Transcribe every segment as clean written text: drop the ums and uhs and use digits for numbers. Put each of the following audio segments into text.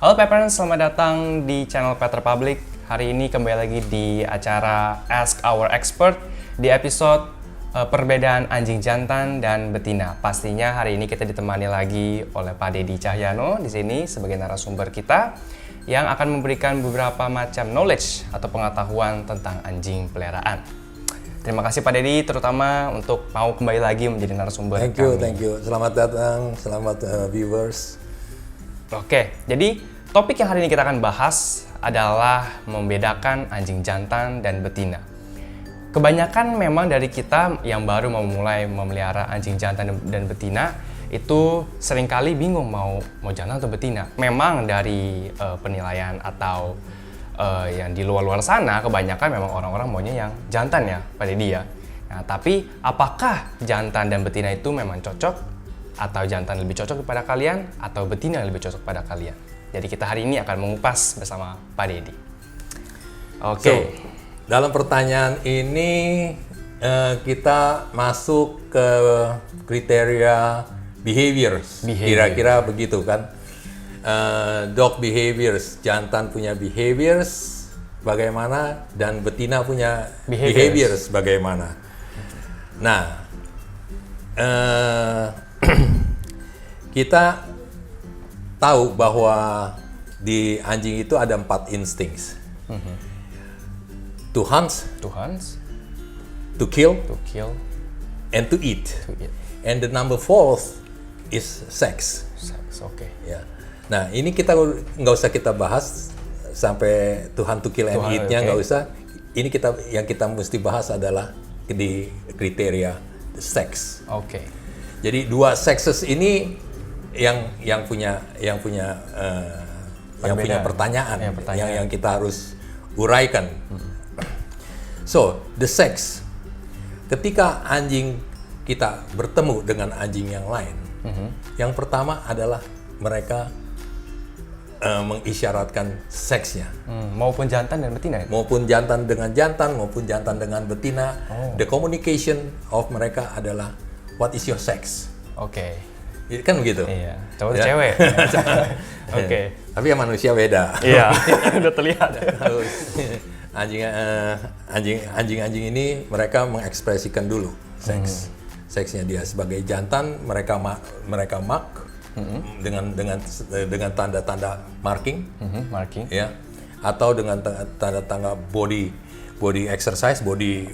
Halo Pet Parents, selamat datang di channel Pet Republic. Hari ini kembali lagi di acara Ask Our Expert di episode perbedaan anjing jantan dan betina. Pastinya hari ini kita ditemani lagi oleh Pak Deddy Cahyano di sini sebagai narasumber kita yang akan memberikan beberapa macam knowledge atau pengetahuan tentang anjing peliharaan. Terima kasih Pak Deddy, terutama untuk mau kembali lagi menjadi narasumber kami. Thank you. Selamat datang, selamat viewers. Oke, jadi topik yang hari ini kita akan bahas adalah membedakan anjing jantan dan betina. Kebanyakan memang dari kita yang baru mau mulai memelihara anjing jantan dan betina itu seringkali bingung mau jantan atau betina. Memang dari penilaian atau yang di luar sana kebanyakan memang orang-orang maunya yang jantan ya, Pak Deddy ya. Nah, tapi apakah jantan dan betina itu memang cocok? Atau jantan lebih cocok kepada kalian atau betina lebih cocok pada kalian? Jadi kita hari ini akan mengupas bersama Pak Deddy. Oke. So, dalam pertanyaan ini kita masuk ke kriteria behaviors. Kira-kira begitu kan? Dog behaviors, jantan punya behaviors bagaimana dan betina punya behaviors bagaimana. Nah, kita tahu bahwa di anjing itu ada 4 instincts. To hunt, to kill, and to eat. And the number 4 is sex. Oke. Ya. Nah, ini kita nggak usah kita bahas sampai to hunt, to kill, and eat-nya nggak usah. Ini yang kita mesti bahas adalah di kriteria seks. Oke. Jadi 2 sexes ini yang punya pertanyaan, yang kita harus uraikan. So, the sex. Ketika anjing kita bertemu dengan anjing yang lain, yang pertama adalah mereka mengisyaratkan seksnya. Maupun jantan dan betina ya? Maupun jantan dengan jantan, maupun jantan dengan betina. The communication of mereka adalah, what is your sex? Oke. Kan begitu? Iya, cowok ya? Cewek. Oke. Tapi ya manusia beda. Iya, udah terlihat. Anjing ini mereka mengekspresikan dulu seks. Seksnya dia sebagai jantan, mereka mark dengan tanda-tanda marking, ya, atau dengan tanda-tanda body exercise, body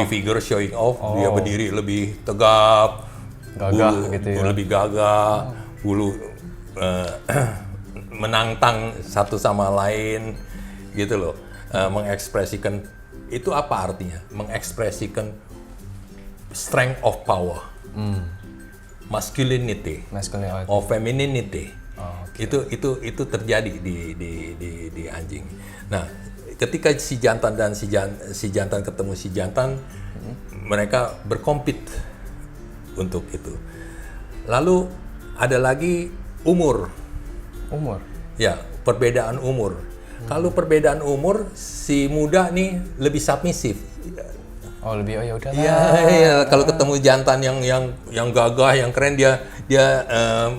figure showing off. Dia berdiri lebih tegap, gagah gitu ya. Lebih gagah, bulu menantang satu sama lain, gitu loh. Mengekspresikan itu apa artinya? Mengekspresikan strength of power, masculinity, or femininity. Itu terjadi di anjing. Nah, ketika si jantan dan si jantan ketemu si jantan, mereka berkompet untuk itu. Lalu ada lagi umur. Ya, perbedaan umur. Kalau perbedaan umur, si muda nih lebih submisif. Oh ya udahlah. Iya, kalau ketemu jantan yang gagah, yang keren, dia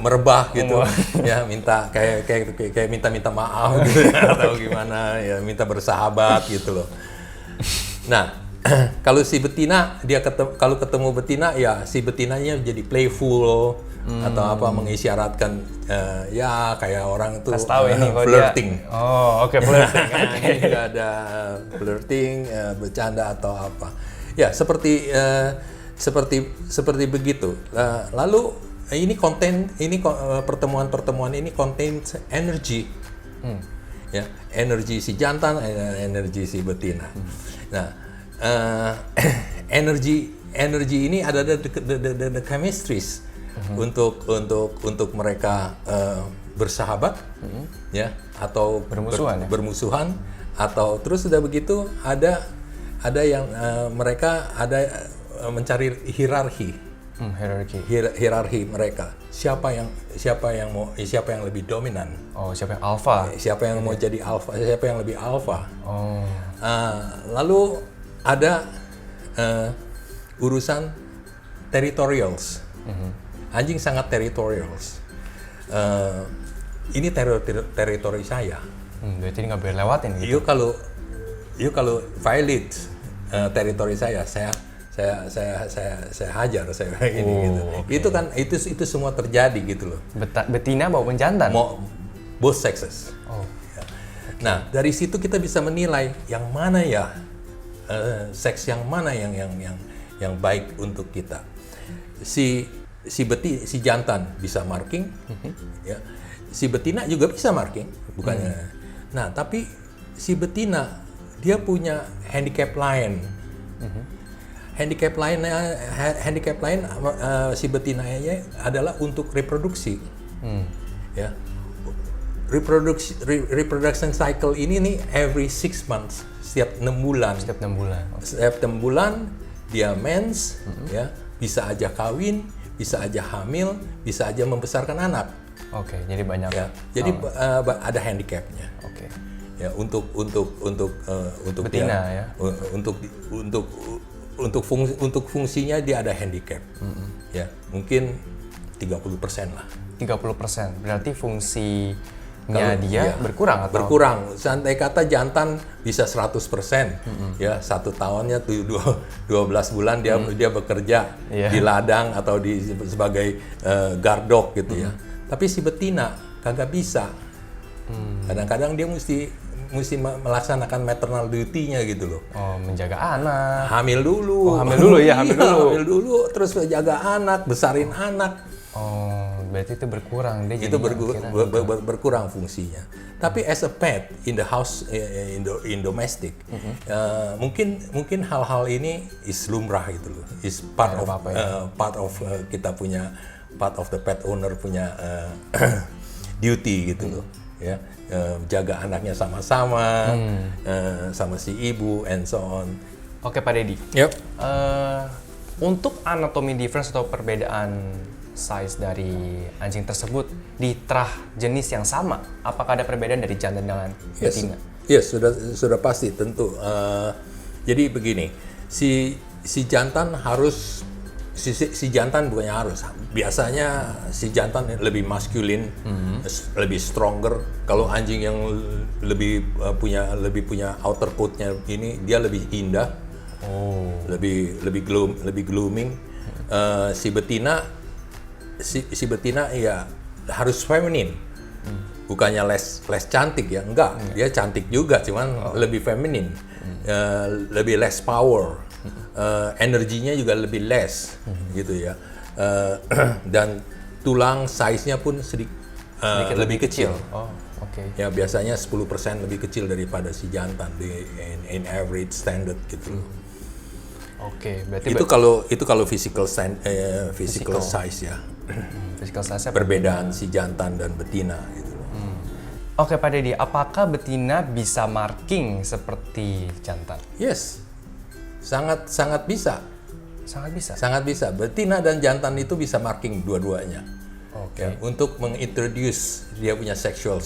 merebah gitu. Ya, minta kayak minta maaf gitu atau gimana, ya minta bersahabat gitu loh. Nah, kalau si betina, kalau ketemu betina, ya si betinanya jadi playful atau apa, mengisyaratkan ya kayak orang tuh flirting. Flirting. Ini juga ada flirting, bercanda atau apa. Ya, seperti begitu. Lalu pertemuan ini contains energy. Ya, energi si jantan, energi si betina. Nah, energi ini ada the chemistries untuk mereka bersahabat, ya, atau bermusuhan, atau terus sudah begitu ada yang mereka ada mencari hierarki. Hierarki mereka. Siapa yang lebih dominan? Siapa yang alpha? Siapa yang mau jadi alpha? Siapa yang lebih alpha? Lalu ada urusan territorials. Anjing sangat territorials. ini teritori saya. Berarti nggak boleh lewatin gitu. You kalau violate teritori saya hajar saya ini gitu. Okay. Itu kan itu semua terjadi gitu loh. Betina maupun jantan. Both sexes. Oh. Ya. Nah, dari situ kita bisa menilai yang mana ya seks yang mana yang baik untuk kita. Si jantan bisa marking, ya. Si betina juga bisa marking, bukannya. Nah, tapi si betina dia punya handicap lain. Handicap lain si betinanya adalah untuk reproduksi. Ya. Reproduction cycle ini nih every 6 months, setiap 6 bulan. Setiap 6 bulan. Setiap 6 bulan dia mens, ya, bisa aja kawin, bisa aja hamil, bisa aja membesarkan anak. Oke, jadi banyak. Ya, jadi ada handicapnya. Oke. Ya, untuk betina dia, ya. Untuk fungsinya dia ada handicap. Ya, mungkin 30% lah. 30%. Berarti fungsinya dia berkurang atau? Berkurang. Santai kata jantan bisa 100%. Ya, 1 tahunnya 12 bulan dia bekerja di ladang atau sebagai guard dog gitu ya. Tapi si betina kagak bisa. Kadang-kadang dia mesti melaksanakan maternal duty-nya gitu loh. Oh, menjaga anak. Hamil dulu. Hamil dulu ya, hamil dulu, terus jaga anak, besarin anak. Oh, berarti itu berkurang. Dia Itu berkurang fungsinya. Tapi as a pet in the house, in domestic, mungkin hal-hal ini is lumrah gitu loh. Is part of kita punya, part of the pet owner punya duty gitu loh. Ya, jaga anaknya sama-sama, sama si ibu, and so on. Oke, Pak Deddy. Yep. Untuk anatomy difference atau perbedaan size dari anjing tersebut di terah jenis yang sama, apakah ada perbedaan dari jantan dengan betina? Yes, sudah pasti tentu. Jadi begini, si jantan harus si jantan bukannya harus, biasanya si jantan lebih maskulin, lebih stronger. Kalau anjing yang lebih punya outer coat-nya ini dia lebih indah, lebih glooming. Si betina ya harus feminin, bukannya less cantik ya, enggak, dia cantik juga, cuman lebih feminin, lebih less power. Energinya juga lebih less gitu ya, dan tulang size-nya pun sedikit lebih kecil. Ya, biasanya 10% lebih kecil daripada si jantan in average standard gitu. Berarti itu kalau physical size ya. Physical size-nya perbedaan si jantan dan betina gitu. Oke, Pak Deddy, apakah betina bisa marking seperti jantan? Yes. Sangat bisa. Sangat bisa. Betina dan jantan itu bisa marking dua-duanya. Ya, untuk mengintroduce dia punya sexual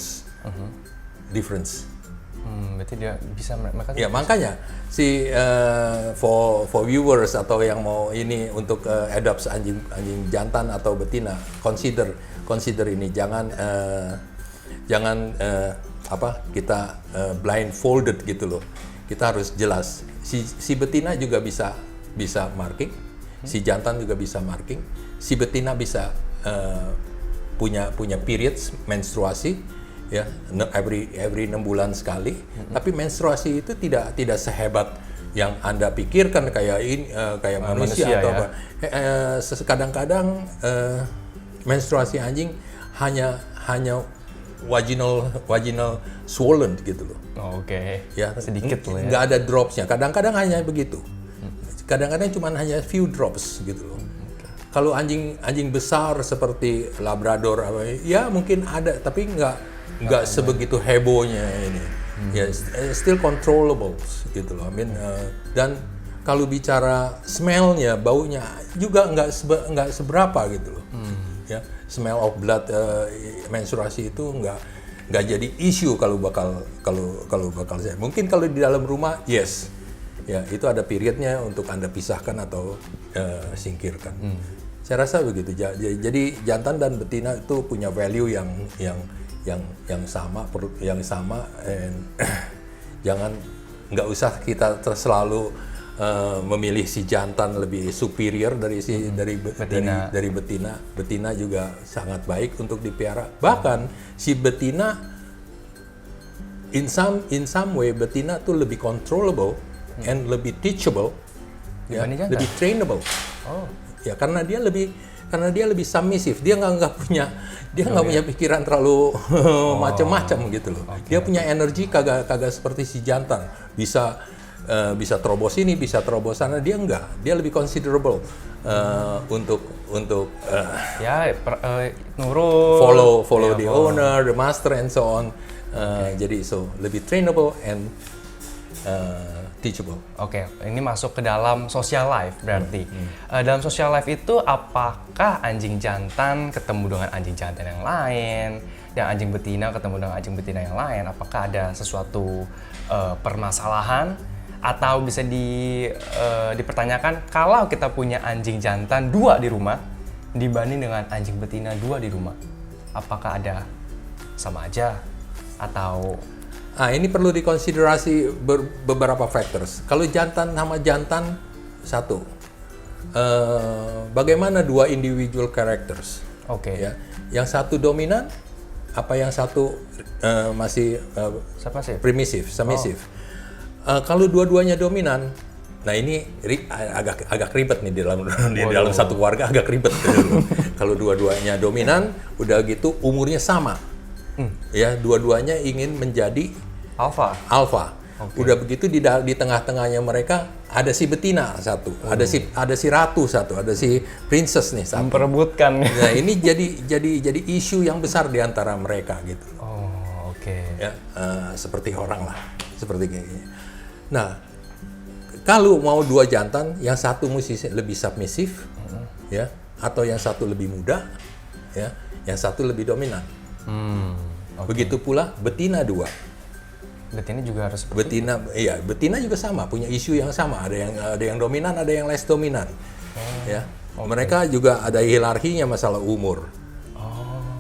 difference. Berarti dia bisa ya, makanya si for viewers atau yang mau ini untuk adopt anjing jantan atau betina, consider ini, jangan kita blindfolded gitu loh. Kita harus jelas. Si betina juga bisa marking, si jantan juga bisa marking. Si betina bisa punya periods menstruasi, ya, every 6 bulan sekali. Tapi menstruasi itu tidak sehebat yang Anda pikirkan kayak manusia atau ya? apa. Kadang-kadang menstruasi anjing hanya vaginal swollen gitu loh. Ya, sedikit loh ya. Nggak ada dropsnya. Kadang-kadang hanya begitu. Kadang-kadang cuma hanya few drops gitu loh. Kalau anjing besar seperti Labrador ya mungkin ada, tapi nggak sebegitu hebohnya ini. Ya, still controllable gitu loh. Dan kalau bicara smell-nya, baunya juga nggak seberapa gitu loh. Ya, smell of blood, menstruasi itu nggak jadi isu kalau bakal saya. Mungkin kalau di dalam rumah, yes, ya itu ada periodnya untuk Anda pisahkan atau singkirkan. Saya rasa begitu. Jadi jantan dan betina itu punya value yang yang sama, and jangan, nggak usah kita selalu memilih si jantan lebih superior dari betina. dari betina. Betina juga sangat baik untuk dipiara. Bahkan si betina in some way betina tuh lebih controllable and lebih teachable, ya, lebih trainable. Oh. Ya, karena dia lebih submissive. Dia nggak punya pikiran terlalu macam-macam gitu loh. Dia punya energi kagak seperti si jantan. Bisa terobos ini, bisa terobos sana. Dia enggak. Dia lebih considerable untuk nurut. Follow the owner, the master, and so on. Jadi lebih trainable and teachable. Oke, ini masuk ke dalam social life berarti. Dalam social life itu apakah anjing jantan ketemu dengan anjing jantan yang lain, dan anjing betina ketemu dengan anjing betina yang lain? Apakah ada sesuatu permasalahan, atau bisa dipertanyakan kalau kita punya anjing jantan 2 di rumah dibanding dengan anjing betina 2 di rumah, apakah ada sama aja atau? Ini perlu dikonsiderasi beberapa factors. Kalau jantan sama jantan satu, bagaimana 2 individual characters? Oke. Ya, yang satu dominan, apa yang satu masih primitive, submissive. Kalau dua-duanya dominan, nah ini agak ribet nih di dalam satu keluarga, agak ribet. Kalau dua-duanya dominan, udah gitu umurnya sama. Ya, dua-duanya ingin menjadi alpha. Okay. Udah begitu di tengah-tengahnya mereka ada si betina satu, ada si ratu satu, ada si princess nih satu. Memperebutkan. Nah, ini jadi isu yang besar di antara mereka gitu. Oh, oke. Ya, seperti orang lah, seperti kayak gini. Nah, kalau mau 2 jantan, yang satu mesti lebih submisif, ya, atau yang satu lebih muda, ya, yang satu lebih dominan. Okay. Begitu pula betina 2. Betina juga harus betina juga sama, punya isu yang sama. Ada yang dominan, ada yang less dominan. Ya, mereka juga ada hierarkinya masalah umur.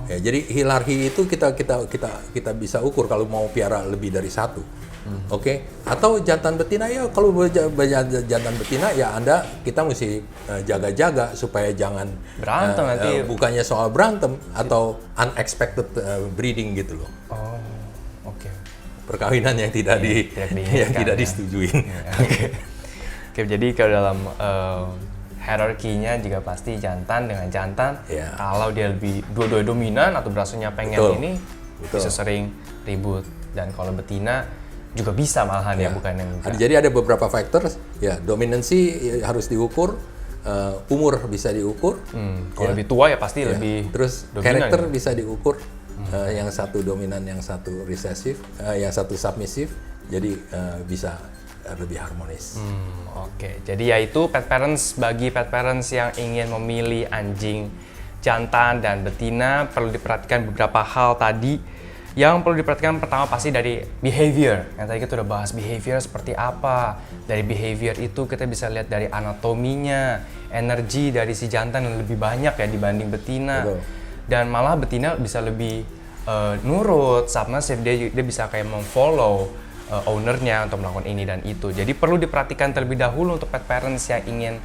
Ya, jadi hierarki itu kita bisa ukur kalau mau piara lebih dari 1. Oke. Atau jantan betina, ya kalau jantan betina ya kita mesti jaga-jaga supaya jangan berantem nanti. Bukannya soal berantem atau unexpected breeding gitu loh. Oh, oke. Perkawinan yang tidak disetujui. Oke, jadi kalau dalam hierarkinya juga pasti jantan dengan jantan. Yeah. Kalau dia lebih dua-dua dominan atau berasanya pengen ini, bisa sering ribut. Dan kalau betina juga bisa malahan ya, bukan yang enggak. Jadi ada beberapa faktor, ya, dominansi harus diukur, umur bisa diukur. Kalau lebih tua ya pasti lebih terus dominan, karakter bisa diukur, yang satu dominan, yang satu recessive, yang satu submissive, jadi bisa lebih harmonis. Oke. Jadi yaitu bagi pet parents yang ingin memilih anjing jantan dan betina perlu diperhatikan beberapa hal tadi. Yang perlu diperhatikan pertama pasti dari behavior. Yang tadi kita udah bahas behavior seperti apa. Dari behavior itu kita bisa lihat dari anatominya, energi dari si jantan yang lebih banyak ya dibanding betina. Betul. Dan malah betina bisa lebih nurut, submissive, dia bisa kayak memfollow ownernya untuk melakukan ini dan itu. Jadi perlu diperhatikan terlebih dahulu untuk pet parents yang ingin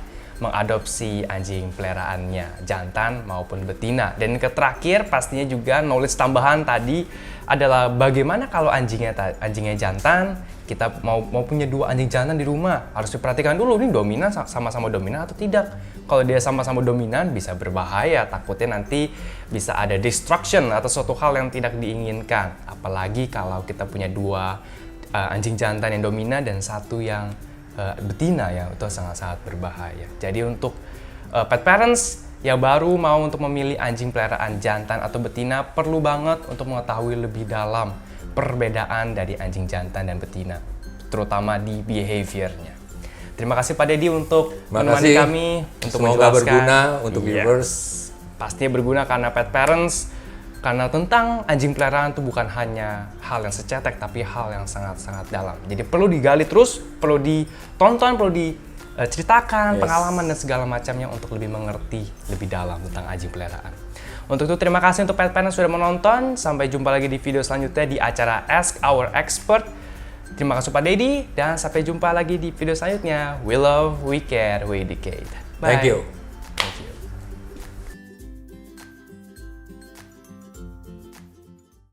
mengadopsi anjing peliharaannya, jantan maupun betina. Dan yang terakhir pastinya juga knowledge tambahan tadi adalah bagaimana kalau anjingnya jantan, kita mau punya 2 anjing jantan di rumah, harus diperhatikan dulu ini dominan sama-sama dominan atau tidak. Kalau dia sama-sama dominan bisa berbahaya, takutnya nanti bisa ada destruction atau suatu hal yang tidak diinginkan. Apalagi kalau kita punya 2 anjing jantan yang dominan dan 1 yang betina, ya itu sangat-sangat berbahaya. Jadi untuk pet parents yang baru mau untuk memilih anjing peliharaan jantan atau betina perlu banget untuk mengetahui lebih dalam perbedaan dari anjing jantan dan betina, terutama di behaviornya. Terima kasih Pak Deddy untuk menemani kami untuk menjelaskan. Semoga berguna untuk viewers. Pastinya berguna karena pet parents. Karena tentang anjing peliharaan itu bukan hanya hal yang secetek, tapi hal yang sangat-sangat dalam. Jadi perlu digali terus, perlu ditonton, perlu diceritakan pengalaman dan segala macamnya untuk lebih mengerti lebih dalam tentang anjing peliharaan. Untuk itu terima kasih untuk pet parents sudah menonton. Sampai jumpa lagi di video selanjutnya di acara Ask Our Expert. Terima kasih Pak Dedi dan sampai jumpa lagi di video selanjutnya. We love, we care, we educate. Bye. Thank you.